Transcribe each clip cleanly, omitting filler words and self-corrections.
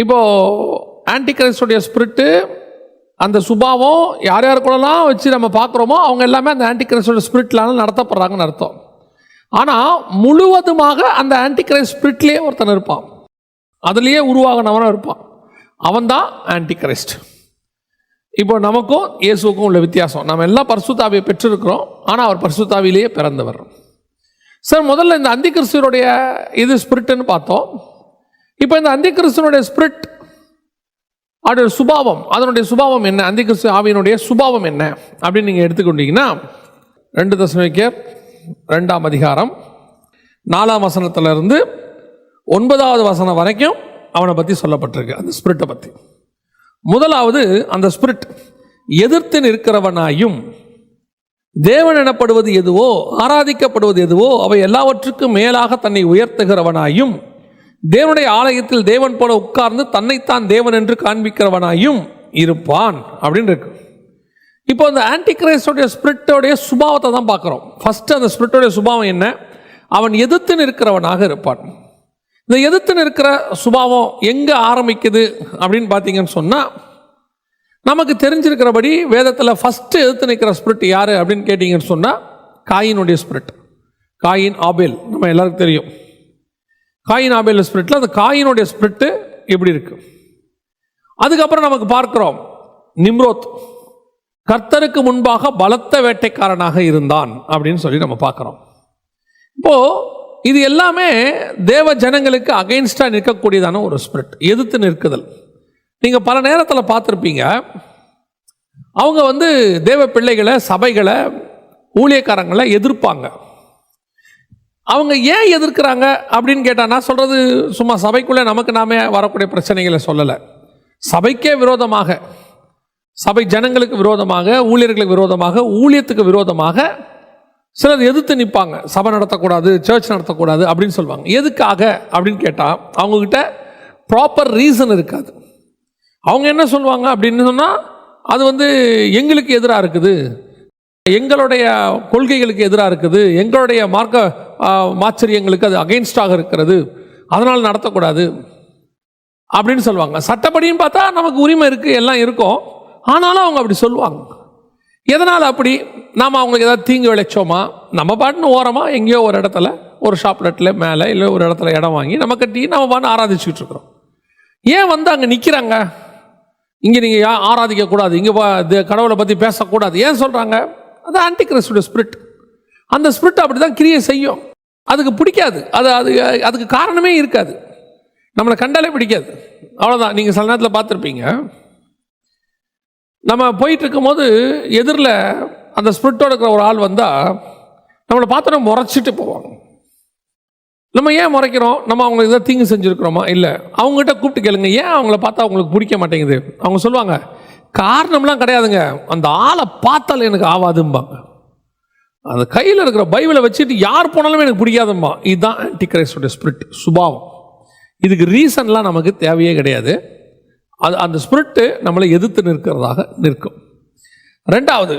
இப்போது anti கிரைஸ்டுடைய spirit, அந்த சுபாவம் யார் யார் கூடலாம் வச்சு நம்ம பார்க்குறோமோ அவங்க எல்லாமே அந்த ஆன்டி கிரைஸ்டோட ஸ்பிரிட்லான நடத்தப்படுறாங்கன்னு அர்த்தம். ஆனால் முழுவதுமாக அந்த ஆன்டி கிரைஸ்ட் ஸ்பிரிட்லேயே ஒருத்தன் இருப்பான், அதுலேயே உருவாகினவனாக இருப்பான், அவன்தான் ஆன்டி கிரைஸ்ட். இப்போ நமக்கும் இயேசுக்கும் உள்ள வித்தியாசம், நம்ம எல்லாம் பரிசுத்தாவியை பெற்றிருக்கிறோம், ஆனால் அவர் பரிசுத்தாவிலேயே பிறந்தவர். சார் முதல்ல இந்த அந்தி கிறிஸ்துவனுடைய இது ஸ்பிரிட்டுன்னு பார்த்தோம். இப்போ இந்த அந்தி கிறிஸ்துவனுடைய ஸ்பிரிட் அதோடைய சுபாவம், அதனுடைய சுபாவம் என்ன, அந்தி கிறிஸ்து ஆவியினுடைய சுபாவம் என்ன அப்படின்னு நீங்கள் எடுத்துக்கொண்டீங்கன்னா 2 தெசலோனிக்கேயர் 2ஆம் அதிகாரம் 4ஆம் வசனத்திலிருந்து 9வது வசனம் வரைக்கும் அவனை பற்றி சொல்லப்பட்டிருக்கு, அந்த ஸ்பிரிட்டை பற்றி. முதலாவது, அந்த ஸ்பிரிட் எதிர்த்து நிற்கிறவனாயும் தேவன் எனப்படுவது எதுவோ ஆராதிக்கப்படுவது எதுவோ அவை எல்லாவற்றுக்கும் மேலாக தன்னை உயர்த்துகிறவனாயும் தேவனுடைய ஆலயத்தில் தேவன் போல உட்கார்ந்து தன்னைத்தான் தேவன் என்று காண்பிக்கிறவனாயும் இருப்பான் அப்படின்னு இருக்கு. இப்போ அந்த ஆன்டி கிரைஸ்டோடைய ஸ்பிரிட்டோடைய சுபாவத்தை தான் பார்க்குறோம். ஃபர்ஸ்ட் அந்த ஸ்பிரிட்டோடைய சுபாவம் என்ன, அவன் எதிர்த்து நிற்கிறவனாக இருப்பான். இந்த எதிர்த்து நிற்கிற சுபாவம் எங்கே ஆரம்பிக்குது அப்படின்னு பார்த்தீங்கன்னு சொன்னால், நமக்கு தெரிஞ்சிருக்கிறபடி வேதத்தில் ஃபஸ்ட்டு எதிர்த்து நிற்கிற ஸ்பிரிட் யார் அப்படின்னு கேட்டிங்கன்னு சொன்னால் காயினுடைய ஸ்பிரிட். காயின் ஆபேல் நம்ம எல்லாருக்கும் தெரியும். காயின் ஆபேல் ஸ்பிரிட்டில் அந்த காயினுடைய ஸ்பிரிட்டு எப்படி இருக்கு. அதுக்கப்புறம் நமக்கு பார்க்கிறோம் நிம்ரோத் கர்த்தருக்கு முன்பாக பலத்த வேட்டைக்காரனாக இருந்தான் அப்படின்னு சொல்லி நம்ம பார்க்குறோம். இப்போது இது எல்லாமே தேவ ஜனங்களுக்கு அகைன்ஸ்டாக நிற்கக்கூடியதான ஒரு ஸ்பிரிட், எதிர்த்து நிற்குதல். நீங்கள் பல நேரத்தில் பார்த்துருப்பீங்க, அவங்க தேவ பிள்ளைகளை, சபைகளை, ஊழியக்காரங்களை எதிர்ப்பாங்க. அவங்க ஏன் எதிர்க்கிறாங்க அப்படின்னு கேட்டால், நான் சொல்கிறது சும்மா சபைக்குள்ளே நமக்கு நாமே வரக்கூடிய பிரச்சனைகளை சொல்லலை. சபைக்கே விரோதமாக, சபை ஜனங்களுக்கு விரோதமாக, ஊழியர்களுக்கு விரோதமாக, ஊழியத்துக்கு விரோதமாக சிலர் எதிர்த்து நிற்பாங்க. சபை நடத்தக்கூடாது, சர்ச் நடத்தக்கூடாது அப்படின்னு சொல்லுவாங்க. எதுக்காக அப்படின்னு கேட்டால் அவங்கக்கிட்ட ப்ராப்பர் ரீசன் இருக்காது. அவங்க என்ன சொல்லுவாங்க அப்படின்னு சொன்னால், அது எங்களுக்கு எதிராக இருக்குது, எங்களுடைய கொள்கைகளுக்கு எதிராக இருக்குது, எங்களுடைய மார்க்க மாச்சரியங்களுக்கு அது அகைன்ஸ்டாக இருக்கிறது, அதனால் நடத்தக்கூடாது அப்படின்னு சொல்லுவாங்க. சட்டப்படியும் பார்த்தா நமக்கு உரிமை இருக்குது, எல்லாம் இருக்கும். ஆனாலும் அவங்க அப்படி சொல்லுவாங்க. எதனால் அப்படி? நாம் அவங்களுக்கு ஏதாவது தீங்கு விளைச்சோமா? நம்ம பாட்டுன்னு ஓரமாக எங்கேயோ ஒரு இடத்துல ஒரு ஷாப்லெட்டில் மேலே இல்லை ஒரு இடத்துல இடம் வாங்கி நம்ம கட்டி நம்ம பாட்டு ஆராதிச்சுக்கிட்டு இருக்கிறோம். ஏன் அங்கே நிற்கிறாங்க? இங்கே நீங்கள் ஆராதிக்கக்கூடாது, இங்கே கடவுளை பற்றி பேசக்கூடாது ஏன் சொல்கிறாங்க? அது ஆன்டி கிறிஸ்துடைய ஸ்பிரிட். அந்த ஸ்பிரிட் அப்படி தான் கிரியை செய்யும். அதுக்கு பிடிக்காது, அதுக்கு காரணமே இருக்காது, நம்மளை கண்டாலே பிடிக்காது, அவ்வளோதான். நீங்கள் சில நேரத்தில் பார்த்துருப்பீங்க, நம்ம போயிட்டு இருக்கும்போது எதிரில் அந்த ஸ்பிரிட்டோட இருக்கிற ஒரு ஆள் வந்தால் நம்மளை பார்த்தோன்னா முறைச்சிட்டு போவாங்க. நம்ம ஏன் முறைக்கிறோம்? நம்ம அவங்களுக்கு ஏதாவது தீங்கு செஞ்சுருக்கிறோமா? இல்லை. அவங்ககிட்ட கூப்பிட்டு கேளுங்க, ஏன் அவங்கள பார்த்தா அவங்களுக்கு பிடிக்க மாட்டேங்குது. அவங்க சொல்லுவாங்க, காரணம்லாம் கிடையாதுங்க, அந்த ஆளை பார்த்தால் எனக்கு ஆகாதும்பாங்க. அந்த கையில் இருக்கிற பைபிளை வச்சுட்டு யார் போனாலுமே எனக்கு பிடிக்காதும்பா. இதுதான் ஆன்டி கிரைஸ்டோட ஸ்பிரிட் சுபாவம். இதுக்கு ரீசன்லாம் நமக்கு தேவையே கிடையாது. அந்த ஸ்பிரிட்டு நம்மளை எதிர்த்து நிற்கிறதாக நிற்கும். ரெண்டாவது,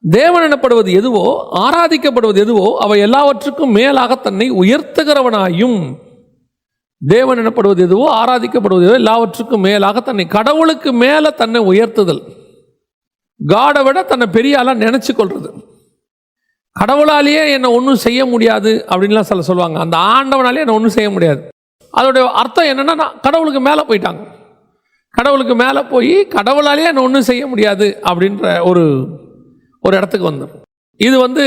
தேவன் எனப்படுவது எதுவோ ஆராதிக்கப்படுவது எதுவோ அவை எல்லாவற்றுக்கும் மேலாக தன்னை உயர்த்துகிறவனாயும், தேவன் எனப்படுவது எதுவோ ஆராதிக்கப்படுவது எதுவோ எல்லாவற்றுக்கும் மேலாக தன்னை, கடவுளுக்கு மேலே தன்னை உயர்த்துதல், காடை விட தன்னை பெரிய ஆளாக நினச்சி கொள்வது. கடவுளாலேயே என்னை ஒன்றும் செய்ய முடியாது அப்படின்லாம் சில சொல்லுவாங்க. அந்த ஆண்டவனாலே என்னை ஒன்றும் செய்ய முடியாது. அதோடைய அர்த்தம் என்னென்னா, நான் கடவுளுக்கு மேலே போயிட்டாங்க. கடவுளுக்கு மேலே போய் கடவுளாலேயே என்னை ஒன்றும் செய்ய முடியாது அப்படின்ற ஒரு இடத்துக்கு வந்தோம். இது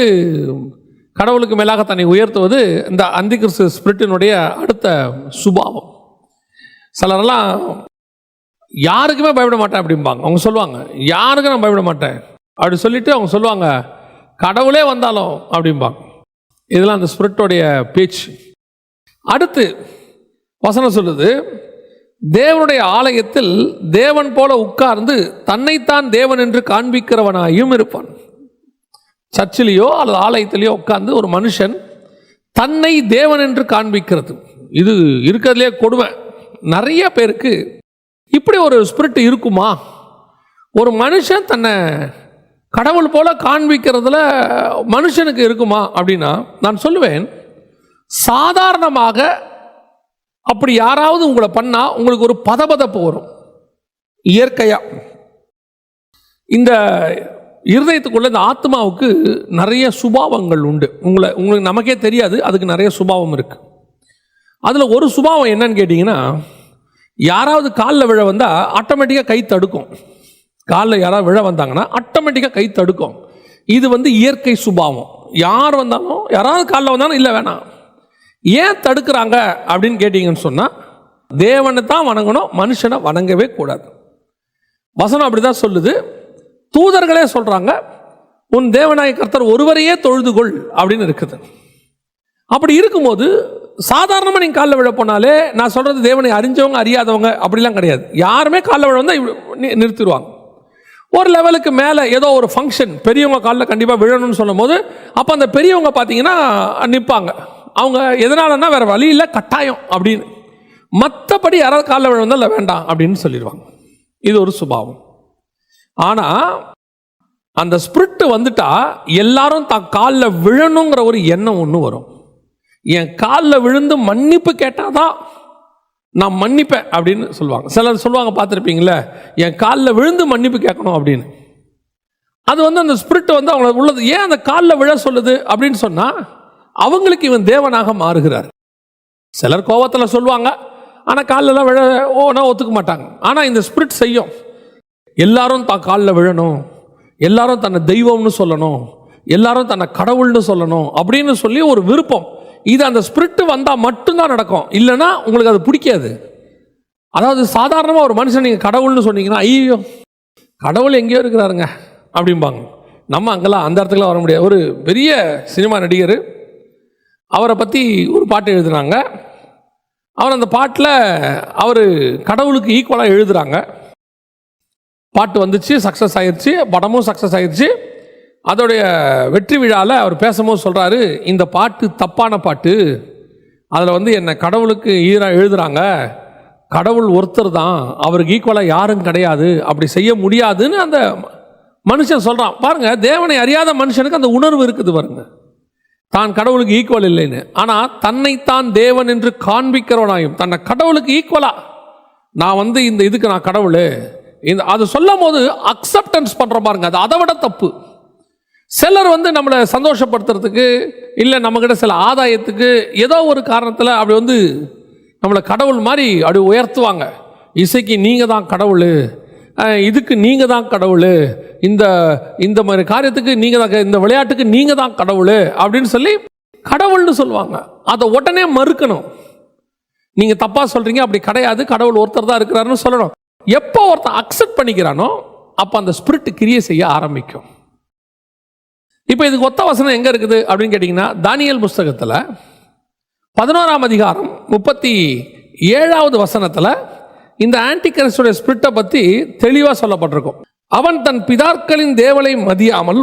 கடவுளுக்கு மேலாக தன்னை உயர்த்துவது இந்த அந்தி கிறிஸ்து ஸ்பிரிட்டினுடைய அடுத்த சுபாவம். சிலரெல்லாம் யாருக்குமே பயப்பட மாட்டேன் அப்படிம்பாங்க. அவங்க சொல்லுவாங்க, யாருக்கும் நான் பயப்பட மாட்டேன் அப்படி சொல்லிட்டு அவங்க சொல்லுவாங்க, கடவுளே வந்தாலும் அப்படிம்பாங்க. இதெல்லாம் அந்த ஸ்பிரிட்டோடைய பேச்சு. அடுத்து வசனம் சொல்லுது, தேவனுடைய ஆலயத்தில் தேவன் போல உட்கார்ந்து தன்னைத்தான் தேவன் என்று காண்பிக்கிறவனாயும் இருப்பான். சர்ச்சிலேயோ அல்லது ஆலயத்திலேயோ உட்கார்ந்து ஒரு மனுஷன் தன்னை தேவன் என்று காண்பிக்கிறது, இது இருக்கிறதுலே கொடுமை. நிறைய பேருக்கு இப்படி ஒரு ஸ்பிரிட் இருக்குமா? ஒரு மனுஷன் தன்னை கடவுள் போல காண்பிக்கிறதுல மனுஷனுக்கு இருக்குமா அப்படின்னா, நான் சொல்லுவேன், சாதாரணமாக அப்படி யாராவது உங்களை பண்ணா உங்களுக்கு ஒரு பதபதப்பு வரும் இயற்கையா. இந்த இருதயத்துக்குள்ள இந்த ஆத்மாவுக்கு நிறைய சுபாவங்கள் உண்டு. உங்களுக்கு நமக்கே தெரியாது, அதுக்கு நிறைய சுபாவம் இருக்கு. அதுல ஒரு சுபாவம் என்னன்னு கேட்டீங்கன்னா, யாராவது காலில் விழ வந்தா ஆட்டோமேட்டிக்கா கை தடுக்கும். காலில் யாராவது விழ வந்தாங்கன்னா ஆட்டோமேட்டிக்கா கை தடுக்கும். இது இயற்கை சுபாவம். யார் வந்தாலும், யாராவது காலில் வந்தாலும் இல்லை வேணாம். ஏன் தடுக்கிறாங்க அப்படின்னு கேட்டீங்கன்னு சொன்னா, தேவனை தான் வணங்கணும், மனுஷனை வணங்கவே கூடாது. வசனம் அப்படிதான் சொல்லுது. தூதர்களே சொல்றாங்க, உன் தேவனாய கர்த்தர் ஒருவரையே தொழுதுகொள் அப்படின்னு இருக்குது. அப்படி இருக்கும்போது சாதாரணமாக நீங்கள் காலில் விழ போனாலே, நான் சொல்றது தேவனை அறிஞ்சவங்க அறியாதவங்க அப்படிலாம் கிடையாது. யாருமே காலில் விழ வந்தால் நிறுத்திடுவாங்க. ஒரு லெவலுக்கு மேலே ஏதோ ஒரு ஃபங்க்ஷன், பெரியவங்க காலில் கண்டிப்பாக விழணும்னு சொல்லும் போது, அப்போ அந்த பெரியவங்க பார்த்தீங்கன்னா நிற்பாங்க. அவங்க எதனாலன்னா வேற வழி இல்லை, கட்டாயம் அப்படின்னு. மற்றபடி யாராவது காலில் விழ வந்தால் இல்லை வேண்டாம் அப்படின்னு சொல்லிடுவாங்க. இது ஒரு சுபாவம். ஆனால் அந்த ஸ்பிரிட் வந்துட்டா எல்லாரும் தான் காலில் விழணுங்கிற ஒரு எண்ணம் ஒன்று வரும். என் காலில் விழுந்து மன்னிப்பு கேட்டாதான் நான் மன்னிப்பேன் அப்படின்னு சொல்லுவாங்க. சிலர் சொல்லுவாங்க, பார்த்துருப்பீங்களே, என் காலில் விழுந்து மன்னிப்பு கேட்கணும் அப்படின்னு. அது அந்த ஸ்பிரிட் அவங்கள உள்ளது. ஏன் அந்த காலில் விழ சொல்லுது அப்படின்னு சொன்னா, அவங்களுக்கு இவன் தேவனாக மாறுகிறார். சிலர் கோபத்தில் சொல்லுவாங்க, ஆனால் காலில் விழ ஒத்துக்க மாட்டாங்க. ஆனால் இந்த ஸ்பிரிட் செய்யும். எல்லாரும் தான் காலில் விழணும், எல்லாரும் தன்னை தெய்வம்னு சொல்லணும், எல்லாரும் தன்னை கடவுள்னு சொல்லணும் அப்படின்னு சொல்லி ஒரு விருப்பம். இது அந்த ஸ்பிரிட் வந்தால் மட்டும்தான் நடக்கும், இல்லைன்னா உங்களுக்கு அது பிடிக்காது. அதாவது சாதாரணமாக ஒரு மனுஷன் நீங்கள் கடவுள்னு சொன்னீங்கன்னா, ஐயோ கடவுள் எங்கேயோ இருக்கிறாருங்க அப்படிம்பாங்க. நம்ம அங்கெல்லாம் அந்த இடத்துல வர முடியாது. ஒரு பெரிய சினிமா நடிகர், அவரை பற்றி ஒரு பாட்டு எழுதுனாங்க. அவர் அந்த பாட்டில் அவர் கடவுளுக்கு ஈக்குவலாக எழுதுகிறாங்க. பாட்டு வந்துச்சு, சக்ஸஸ் ஆயிடுச்சு, படமும் சக்ஸஸ் ஆயிடுச்சு. அதோடைய வெற்றி விழாவில் அவர் பேசும்போது சொல்கிறாரு, இந்த பாட்டு தப்பான பாட்டு, அதில் என்னை கடவுளுக்கு ஈராக எழுதுகிறாங்க, கடவுள் ஒருத்தர் தான், அவருக்கு ஈக்குவலாக யாரும் கிடையாது, அப்படி செய்ய முடியாதுன்னு அந்த மனுஷன் சொல்கிறான். பாருங்கள், தேவனை அறியாத மனுஷனுக்கு அந்த உணர்வு இருக்குது பாருங்க, தான் கடவுளுக்கு ஈக்குவல் இல்லைன்னு. ஆனால் தன்னைத்தான் தேவன் என்று காண்பிக்கிறவனாயும் தன்னை கடவுளுக்கு ஈக்குவலா, நான் இந்த இதுக்கு நான் கடவுள், அது சொல்லும் போது அக்செப்டன்ஸ் பண்ணுற பாருங்க, அது அதை விட தப்பு. சிலர் நம்மளை சந்தோஷப்படுத்துறதுக்கு, இல்லை நம்மக்கிட்ட சில ஆதாயத்துக்கு, ஏதோ ஒரு காரணத்தில் அப்படி நம்மளை கடவுள் மாதிரி அப்படி உயர்த்துவாங்க. இசைக்கு நீங்கள் தான் கடவுள், இதுக்கு நீங்கள் தான் கடவுள், இந்த மாதிரி காரியத்துக்கு நீங்கள் தான், இந்த விளையாட்டுக்கு நீங்கள் தான் கடவுள் அப்படின்னு சொல்லி கடவுள்னு சொல்லுவாங்க. அதை உடனே மறுக்கணும். நீங்கள் தப்பாக சொல்கிறீங்க, அப்படி கிடையாது, கடவுள் ஒருத்தர் தான் இருக்கிறாருன்னு சொல்லணும். எப்போ ஒருத்தன் அக்செப்ட் பண்ணிக்கிறானோ அப்போ அந்த ஸ்பிரிட் கிரியை செய்ய ஆரம்பிக்கும். இப்போ இதுக்கு ஒத்த வசனம் எங்கே இருக்குது அப்படின்னு கேட்டிங்கன்னா, தானியேல் புஸ்தகத்தில் 11ஆம் அதிகாரம் 37வது வசனத்தில் இந்த ஆன்டிகிரைஸ்டுடைய ஸ்பிரிட்டை பற்றி தெளிவாக சொல்லப்பட்டிருக்கும். அவன் தன் பிதாக்களின் தேவனை மதியாமல்,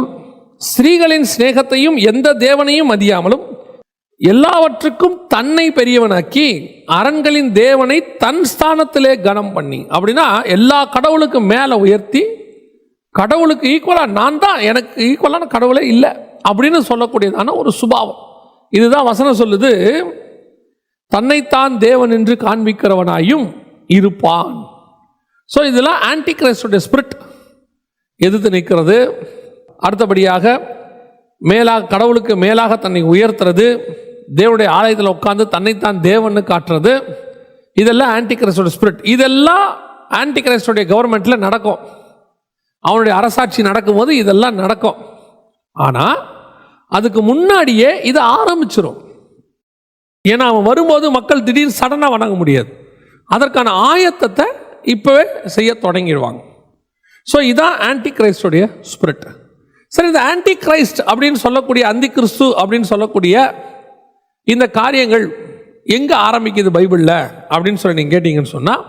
ஸ்திரீகளின் சிநேகத்தையும் எந்த தேவனையும் மதியாமலும், எல்லாவற்றுக்கும் தன்னை பெரியவனாக்கி, அரண்களின் தேவனை தன் ஸ்தானத்திலே கனம் பண்ணி, அப்படின்னா எல்லா கடவுளுக்கும் மேலே உயர்த்தி, கடவுளுக்கு ஈக்குவலாக நான் தான், எனக்கு ஈக்குவலான கடவுளே இல்லை அப்படின்னு சொல்லக்கூடியதான ஒரு சுபாவம். இதுதான் வசனம் சொல்லுது, தன்னைத்தான் தேவன் என்று காண்பிக்கிறவனாயும் இருப்பான். ஸோ இதெல்லாம் ஆன்டிகிரைஸ்டுடைய ஸ்பிரிட் எதிர்த்து நிற்கிறது. அடுத்தபடியாக மேலாக, கடவுளுக்கு மேலாக தன்னை உயர்த்துறது, தேவனுடைய ஆலயத்தில் உட்கார்ந்து தன்னைத்தான் தேவன்னு காட்டுறது, இதெல்லாம் ஆன்டிகிரைஸ்டுடைய ஸ்பிரிட். இதெல்லாம் ஆன்டிகிரைஸ்டுடைய கவர்மெண்ட்டில் நடக்கும். அவனுடைய அரசாட்சி நடக்கும்போது இதெல்லாம் நடக்கும். ஆனால் அதுக்கு முன்னாடியே இது ஆரம்பிச்சிடும். ஏன்னா அவன் வரும்போது மக்கள் திடீர்னு சடனாக வணங்க முடியாது. அதற்கான ஆயத்தத்தை இப்போவே செய்ய தொடங்கிடுவாங்க. ஸோ இதான் ஆன்டி கிரைஸ்டுடைய ஸ்பிரிட். சரி, இந்த ஆன்டி கிரைஸ்ட் அப்படின்னு சொல்லக்கூடிய, அந்தி கிறிஸ்து அப்படின்னு சொல்லக்கூடிய இந்த காரியங்கள் எங்கே ஆரம்பிக்குது பைபிளில் அப்படின்னு சொல்லி நீங்கள் கேட்டீங்கன்னு சொன்னால்,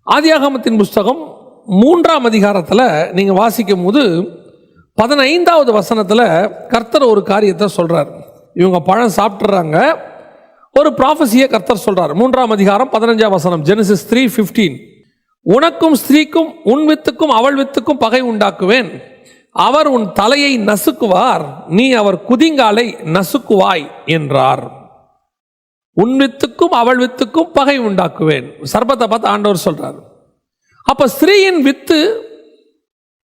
ஆதியாகமத்தின் புஸ்தகம் 3ஆம் அதிகாரத்தில் நீங்கள் வாசிக்கும் போது 15வது வசனத்தில் கர்த்தர் ஒரு காரியத்தை சொல்கிறார். இவங்க பழம் சாப்பிட்றாங்க, ஒரு ப்ராஃபஸியை கர்த்தர் சொல்கிறார். 3ஆம் அதிகாரம் 15ஆம் வசனம், ஜெனசிஸ் 3:15. உனக்கும் ஸ்திரீக்கும் உன் வித்துக்கும் அவள் வித்துக்கும் பகை உண்டாக்குவேன், அவர் உன் தலையை நசுக்குவார், நீ அவர் குதிங்காலை நசுக்குவாய் என்றார். உன் வித்துக்கும் அவள் வித்துக்கும் பகை உண்டாக்குவேன். சர்பத்தை பார்த்து ஆண்டவர் சொல்றாரு. அப்ப ஸ்திரீயின் வித்து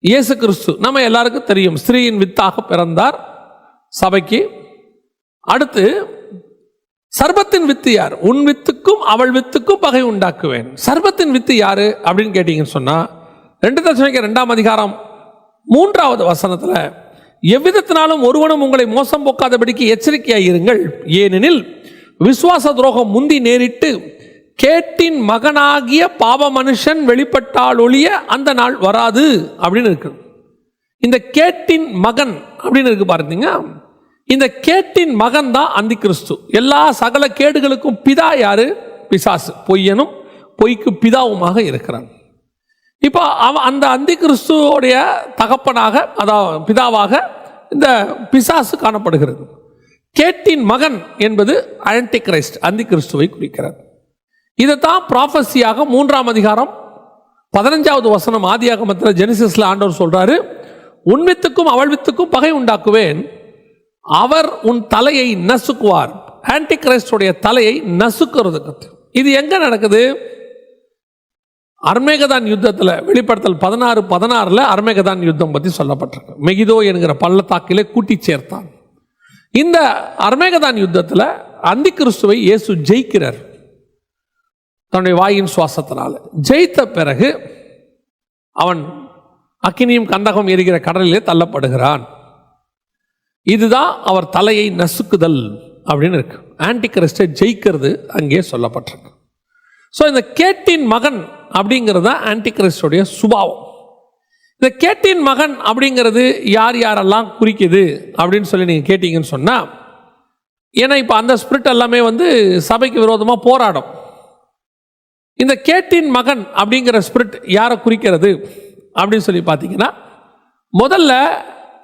இயேசு கிறிஸ்து, நம்ம எல்லாருக்கும் தெரியும், ஸ்திரீயின் வித்தாக பிறந்தார் சபைக்கு. அடுத்து சர்பத்தின் வித்து யார்? உன் வித்துக்கும் அவள் வித்துக்கும் பகை உண்டாக்குவேன். சர்பத்தின் வித்து யாரு அப்படின்னு கேட்டீங்கன்னு சொன்னா 2 தெசலோனிக்கேயர் 2ஆம் அதிகாரம் 3வது வசனத்துல, எவ்விதத்தினாலும் ஒருவனும் உங்களை மோசம் போக்காதபடிக்கு எச்சரிக்கையாயிருங்கள், ஏனெனில் விசுவாச துரோகம் முந்தி நேரிட்டு கேட்டின் மகனாகிய பாவ மனுஷன் வெளிப்பட்டால் ஒழிய அந்த நாள் வராது அப்படின்னு இருக்கு. இந்த கேட்டின் மகன் அப்படின்னு இருக்கு பாருங்க. இந்த கேட்டின் மகன் தான் அந்தி கிறிஸ்து. எல்லா சகல கேடுகளுக்கும் பிதா யாரு? பிசாசு, பொய்யனும் பொய்க்கு பிதாவுமாக இருக்கிறான். இப்போ அந்த அந்தி கிறிஸ்துவோடைய தகப்பனாக, அதாவது பிதாவாக இந்த பிசாசு காணப்படுகிறது. கேட்டின் மகன் என்பது ஆன்டி கிரைஸ்ட், அந்தி கிறிஸ்துவை குறிக்கிறார். இதைத்தான் ப்ராஃபஸியாக 3ஆம் அதிகாரம் 15வது வசனம் ஆதியாகமத்தில் ஜெனிசிஸ்ல ஆண்டவர் சொல்றாரு, உன் வித்துக்கும் அவள் வித்துக்கும் பகை உண்டாக்குவேன், அவர் உன் தலையை நசுக்குவார். ஆன்டி கிரைஸ்டுடைய தலையை நசுக்குறதுக்கு. இது எங்க நடக்குது? அர்மேகதான் யுத்தத்தில், வெளிப்படுத்தல் 16:16 அர்மேகதான் யுத்தம் பற்றி சொல்லப்பட்டிருக்கு. மெகிதோ என்கிற பள்ளத்தாக்கிலே கூட்டி சேர்த்தான். இந்த அர்மேகதான் யுத்தத்தில் அந்தி கிறிஸ்துவை இயேசு ஜெயிக்கிறார் தன்னுடைய வாயின் சுவாசத்தினால. ஜெயித்த பிறகு அவன் அக்கினியும் கந்தகம் எரிகிற கடலிலே தள்ளப்படுகிறான். இதுதான் அவர் தலையை நசுக்குதல் அப்படின்னு இருக்கு. ஆன்டி கிறிஸ்டை ஜெயிக்கிறது அங்கே சொல்லப்பட்டிருக்கு. ஸோ இந்த கேட்டின் மகன் அப்படிங்கிறது தான் ஆன்டி கிறிஸ்டுடைய சுபாவம். இந்த கேட்டின் மகன் அப்படிங்கிறது யார் யாரெல்லாம் குறிக்குது அப்படின்னு சொல்லி நீங்கள் கேட்டீங்கன்னு சொன்னால், ஏன்னா இப்போ அந்த ஸ்பிரிட் எல்லாமே சபைக்கு விரோதமாக போராடும். இந்த கேட்டின் மகன் அப்படிங்கிற ஸ்பிரிட் யாரை குறிக்கிறது அப்படின்னு சொல்லி பார்த்தீங்கன்னா, முதல்ல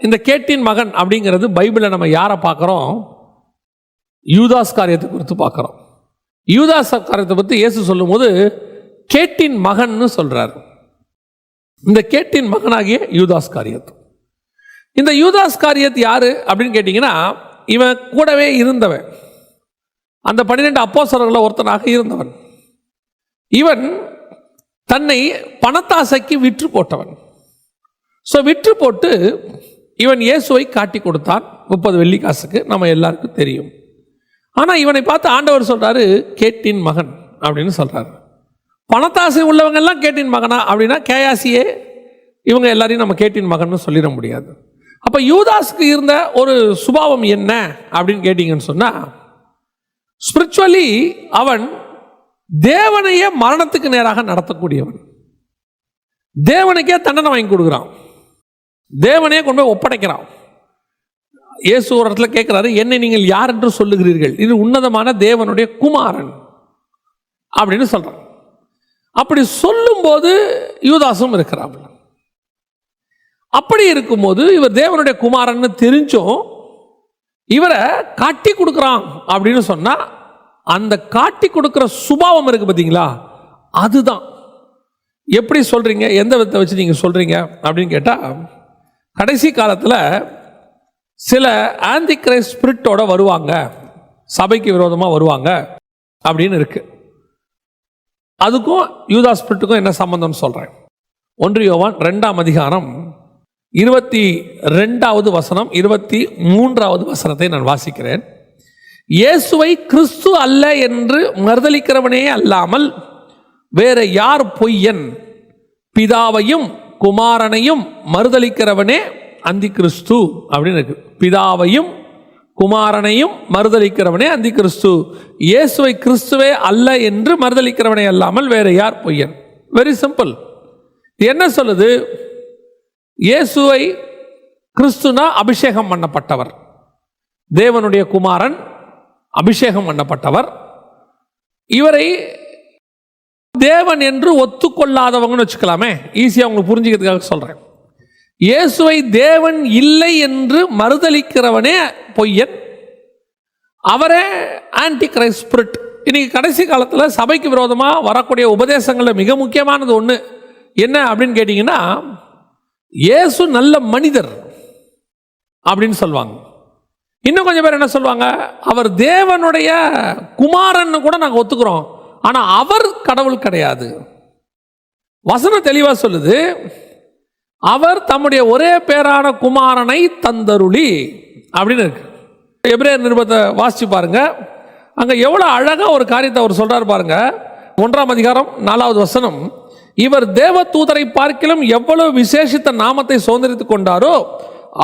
இந்த கேட்டின் மகன் அப்படிங்கிறது பைபிளில் நம்ம யாரை பார்க்குறோம்? யூதாஸ் காரியத்தை குறித்து பார்க்குறோம். யூதாஸ் காரியத்தை பற்றி இயேசு சொல்லும் போது கேட்டின் மகன்னு சொல்றாரு. இந்த கேட்டின் மகனாகிய யூதாஸ் காரியத். இந்த யூதாஸ் காரியத் யாரு அப்படின்னு கேட்டீங்கன்னா, இவன் கூடவே இருந்தவன், அந்த 12 அப்போஸ்தலர்களில் ஒருத்தனாக இருந்தவன். இவன் தன்னை பணத்தாசைக்கு விற்று போட்டவன். ஸோ விற்று போட்டு இவன் இயேசுவை காட்டி கொடுத்தான் 30 வெள்ளிக்காசுக்கு, நம்ம எல்லாருக்கும் தெரியும். ஆனால் இவனை பார்த்து ஆண்டவர் சொல்றாரு கேட்டின் மகன் அப்படின்னு சொல்றாரு. பணத்தாசை உள்ளவங்க எல்லாம் கேட்டின் மகனா அப்படின்னா கேயாசியே இவங்க எல்லாரையும் நம்ம கேட்டின் மகன் சொல்லிட முடியாது. அப்போ யூதாஸுக்கு இருந்த ஒரு சுபாவம் என்ன அப்படின்னு கேட்டீங்கன்னு சொன்னா, ஸ்பிரிச்சுவலி அவன் தேவனையே மரணத்துக்கு நேராக நடத்தக்கூடியவன். தேவனுக்கே தண்டனை வாங்கி கொடுக்குறான், தேவனையே கொண்டு போய் ஒப்படைக்கிறான். இயேசு ஒரு இடத்துல கேட்கிறாரு, என்னை நீங்கள் யார் என்று சொல்லுகிறீர்கள்? இது உன்னதமான தேவனுடைய குமாரன் அப்படின்னு சொல்றான். அப்படி சொல்லும்போது யூதாசும் இருக்கிறான். அப்படி இருக்கும்போது இவர் தேவனுடைய குமாரன்னு தெரிஞ்சும் இவரை காட்டி கொடுக்குறான் அப்படின்னு சொன்னா, அந்த காட்டி கொடுக்கிற சுபாவம் இருக்கு பார்த்தீங்களா, அதுதான். எப்படி சொல்றீங்க, எந்த விதத்தை வச்சு நீங்க சொல்றீங்க அப்படின்னு கேட்டா, கடைசி காலத்தில் சில ஆன்டி கிரைஸ்ட் ஸ்பிரிட்டோட வருவாங்க, சபைக்கு விரோதமாக வருவாங்க அப்படின்னு இருக்கு. அதுக்கும் யூதாஸ் ஸ்பிரிட்டுக்கும் என்ன சம்பந்தம் சொல்றேன். 1 யோவான் 2ஆம் அதிகாரம் 22வது வசனம் 23வது வசனத்தை நான் வாசிக்கிறேன். இயேசுவை கிறிஸ்து அல்ல என்று மறுதலிக்கிறவனே அல்லாமல் வேற யார் பொய்யன்? பிதாவையும் குமாரனையும் மறுதலிக்கிறவனே அந்தி கிறிஸ்து அப்படின்னு இருக்கு. பிதாவையும் குமாரனையும் மறுதலிக்கிறவனே அந்தி கிறிஸ்து. இயேசுவை கிறிஸ்துவே அல்ல என்று மறுதலிக்கிறவனே அல்லாமல் வேற யார் பொய்யன்? Very simple. என்ன சொல்லுது? இயேசுவை கிறிஸ்துனா அபிஷேகம் பண்ணப்பட்டவர், தேவனுடைய குமாரன், அபிஷேகம் பண்ணப்பட்டவர். இவரை தேவன் என்று ஒத்துக்கொள்ளாதவங்கன்னு வச்சுக்கலாமே, ஈஸியாக உங்களுக்கு புரிஞ்சுக்கிறதுக்காக சொல்றேன். இயேசுவை தேவன் இல்லை என்று மறுதலிக்கிறவனே பொய்யன், அவரே ஆன்டி கிரைஸ்ட் ஸ்பிரிட். இன்னைக்கு கடைசி காலத்தில் சபைக்கு விரோதமாக வரக்கூடிய உபதேசங்களில் மிக முக்கியமானது ஒன்று என்ன அப்படின்னு கேட்டிங்கன்னா, இயேசு நல்ல மனிதர் அப்படின்னு சொல்லுவாங்க. இன்னும் கொஞ்சம் பேர் என்ன சொல்லுவாங்க, அவர் தேவனுடைய குமாரன் கூட நாங்கள் ஒத்துக்கிறோம், ஆனால் அவர் கடவுள் கிடையாது. வசனம் தெளிவாக சொல்லுது, அவர் தம்முடைய ஒரே பேரான குமாரனை தந்தருளி அப்படின்னு இருக்கு. எபிரேயர் நிருபத்தை வாசிச்சு பாருங்க, அங்கே எவ்வளோ அழகாக ஒரு காரியத்தை அவர் சொல்றாரு பாருங்க. 1ஆம் அதிகாரம் 4வது வசனம், இவர் தேவ தூதரை பார்க்கிலும் எவ்வளவு விசேஷித்த நாமத்தை சுதந்திரித்துக் கொண்டாரோ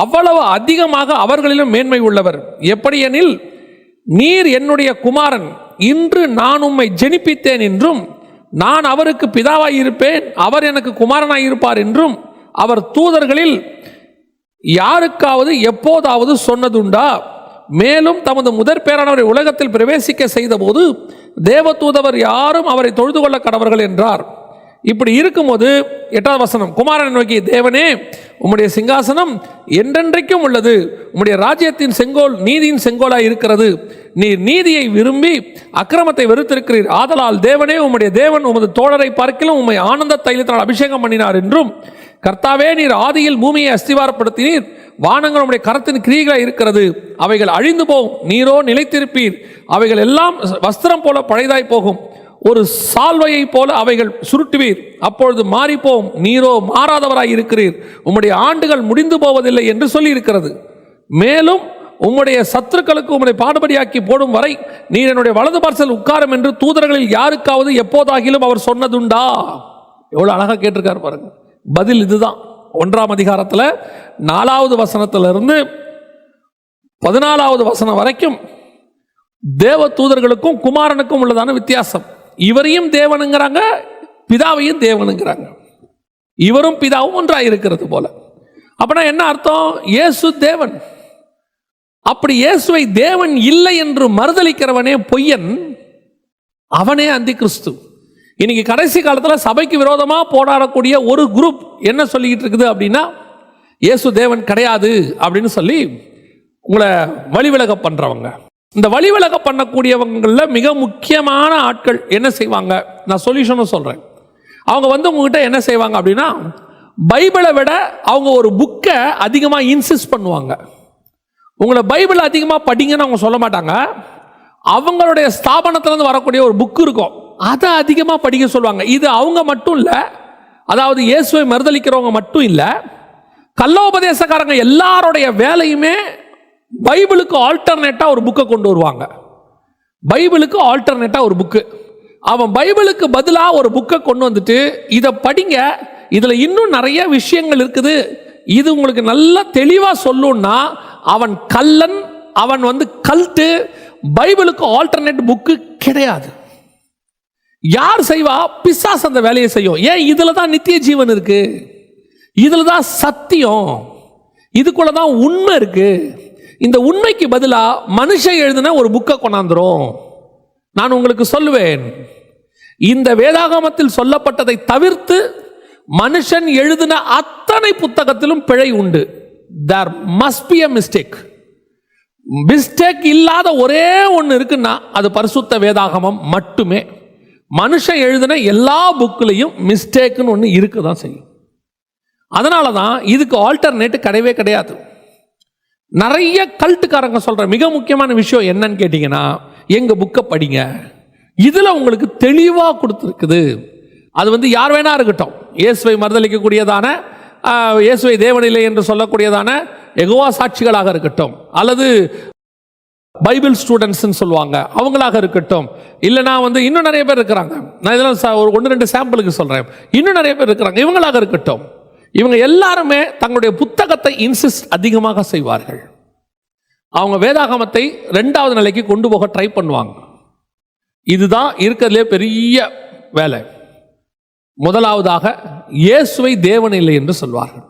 அவ்வளவு அதிகமாக அவர்களிலும் மேன்மை உள்ளவர். எப்படியெனில், நீர் என்னுடைய குமாரன், இன்று நான் உம்மை ஜெனிப்பித்தேன் என்றும், நான் அவருக்கு பிதாவாய் இருப்பேன், அவர் எனக்கு குமாரனாய் இருப்பார் என்றும் அவர் தூதர்களில் யாருக்காவது எப்போதாவது சொன்னதுண்டா? மேலும் தமது முதற் பேரானவரை உலகத்தில் பிரவேசிக்க செய்த போது தேவதூதவர் யாரும் அவரை தொழுது கொள்ள கடவர்கள் என்றார். இப்படி இருக்கும்போது 8வது வசனம், குமாரனை நோக்கி, தேவனே, உம்முடைய சிங்காசனம் என்றென்றைக்கும் உள்ளது, உம்முடைய ராஜ்யத்தின் செங்கோல் நீதியின் செங்கோலாய் இருக்கிறது. நீர் நீதியை விரும்பி அக்கிரமத்தை வெறுத்திருக்கிறீர். ஆதலால் தேவனே, உம்முடைய தேவன் உமது தோழரை பார்க்கிலும் உம்மை ஆனந்த தைலத்தினால் அபிஷேகம் பண்ணினார் என்றும், கர்த்தாவே, நீர் ஆதியில் பூமியை அஸ்திவாரப்படுத்தினீர், வானங்கள் உம்முடைய கரத்தின் கிரியைகளாய் இருக்கிறது, அவைகள் அழிந்து போகும், நீரோ நிலைத்திருப்பீர். அவைகள் எல்லாம் வஸ்திரம் போல பழைதாய் போகும், ஒரு சால்வையை போல அவைகள் சுருட்டுவீர், அப்பொழுது மாறிப்போம், நீரோ மாறாதவராய் இருக்கிறீர், உம்முடைய ஆண்டுகள் முடிந்து போவதில்லை என்று சொல்லி இருக்கிறது. மேலும் உம்முடைய சத்துருக்களுக்கு உம்முடைய பாடுபடியாக்கி போடும் வரை நீர் என்னுடைய வலது பார்சல் உட்காரும் என்று தூதர்களில் யாருக்காவது எப்போதாகிலும் அவர் சொன்னதுண்டா? எவ்வளவு அழகா கேட்டிருக்காரு பாருங்க. பதில் இதுதான். 1ஆம் அதிகாரத்தில் 4வது வசனத்திலிருந்து 14வது வசனம் வரைக்கும் தேவ தூதர்களுக்கும் குமாரனுக்கும் உள்ளதான வித்தியாசம். இவரையும் தேவனுங்கிறாங்க, பிதாவையும் தேவனுங்கிறாங்க. இவரும் பிதாவும் ஒன்றாக இருக்கிறது போல. அப்படின்னா என்ன அர்த்தம்? இயேசு தேவன். அப்படி இயேசுவை தேவன் இல்லை என்று மறுதலிக்கிறவனே பொய்யன், அவனே அந்தி கிறிஸ்து. இன்னைக்கு கடைசி காலத்தில் சபைக்கு விரோதமாக போராடக்கூடிய ஒரு குரூப் என்ன சொல்லிக்கிட்டு இருக்குது அப்படின்னா, இயேசு தேவன் கிடையாது அப்படின்னு சொல்லி உங்களை வழிவிலக பண்றவங்க. இந்த வழிவிலக பண்ணக்கூடியவங்கள மிக முக்கியமான ஆட்கள் என்ன செய்வாங்க, நான் சொல்யூஷனும் சொல்றேன். அவங்க உங்ககிட்ட என்ன செய்வாங்க அப்படின்னா, பைபிளை விட அவங்க ஒரு புக்கை அதிகமாக இன்சிஸ்ட் பண்ணுவாங்க. உங்களை பைபிள் அதிகமாக படிங்கன்னு அவங்க சொல்ல மாட்டாங்க. அவங்களுடைய ஸ்தாபனத்திலிருந்து வரக்கூடிய ஒரு புக்கு இருக்கும், அதை அதிகமாக படிக்க சொல்லுவாங்க. இது அவங்க மட்டும் இல்லை, அதாவது இயேசுவை மறுதலிக்கிறவங்க மட்டும் இல்லை, கள்ளோபதேசக்காரங்க எல்லாருடைய வேலையுமே பைபிளுக்கு ஆல்டர்னேட்டா ஒரு புக்கை கொண்டு வருவாங்க. பைபிளுக்கு ஆல்டர்னேட்டா ஒரு புக்கு. அவன் பைபிளுக்கு பதிலாக ஒரு புக்கை கொண்டு வந்துட்டு, இதை படிங்க, இதுல இன்னும் நிறைய விஷயங்கள் இருக்குது, இது உங்களுக்கு நல்லா தெளிவா சொல்லுன்னா அவன் கள்ளன், அவன் கல்ட்டு. பைபிளுக்கு ஆல்டர்னேட் புக்கு கிடையாது. யார் செய்வா? பிசாசு அந்த வேலையை செய்யும். ஏன்? இதுல தான் நித்திய ஜீவன் இருக்கு, இதுல தான் சத்தியம், இதுக்குள்ள தான் உண்மை இருக்கு. இந்த உண்மைக்கு பதிலா மனுஷன் எழுதின ஒரு புக்கை கொண்டாந்துரும். நான் உங்களுக்கு சொல்லுவேன், இந்த வேதாகமத்தில் சொல்லப்பட்டதை தவிர்த்து மனுஷன் எழுதின அத்தனை புத்தகத்திலும் பிழை உண்டு. There must be a mistake. Mistake இல்லாத ஒரே ஒன்று இருக்குன்னா அது பரிசுத்த வேதாகமம் மட்டுமே. மனுஷன் எழுதின எல்லா புக்கிலையும் மிஸ்டேக்குன்னு ஒன்று இருக்க தான் செய்யும். அதனால தான் இதுக்கு ஆல்டர்னேட் கிடையவே கிடையாது. நிறைய கல்ட்டுக்காரங்க சொல்ற மிக முக்கியமான விஷயம் என்னன்னு கேட்டீங்கன்னா, எங்க புக்கை படிங்க, இதுல உங்களுக்கு தெளிவா கொடுத்துருக்குது. அது யார் வேணா இருக்கட்டும், இயேசுவை மறுதலிக்கக்கூடியதான, இயேசுவை தேவனில்லை என்று சொல்லக்கூடியதான யெகோவா சாட்சிகளாக இருக்கட்டும், அல்லது பைபிள் ஸ்டூடெண்ட்ஸ் சொல்லுவாங்க அவங்களாக இருக்கட்டும், இல்லைனா இன்னும் நிறைய பேர் இருக்கிறாங்க. நான் இதெல்லாம் ஒரு 1-2 சாம்பிளுக்கு சொல்றேன். இன்னும் நிறைய பேர் இருக்கிறாங்க, இவங்களாக இருக்கட்டும். இவங்க எல்லாருமே தங்களுடைய புத்தகத்தை இன்சிஸ்ட் அதிகமாக செய்வார்கள். அவங்க வேதாகமத்தை 2வது நிலைக்கு கொண்டு போக ட்ரை பண்ணுவாங்க. இதுதான் இருக்கிறதுலே பெரிய வேலை. முதலாவதாக இயேசுவை தேவன் இல்லை என்று சொல்வார்கள்.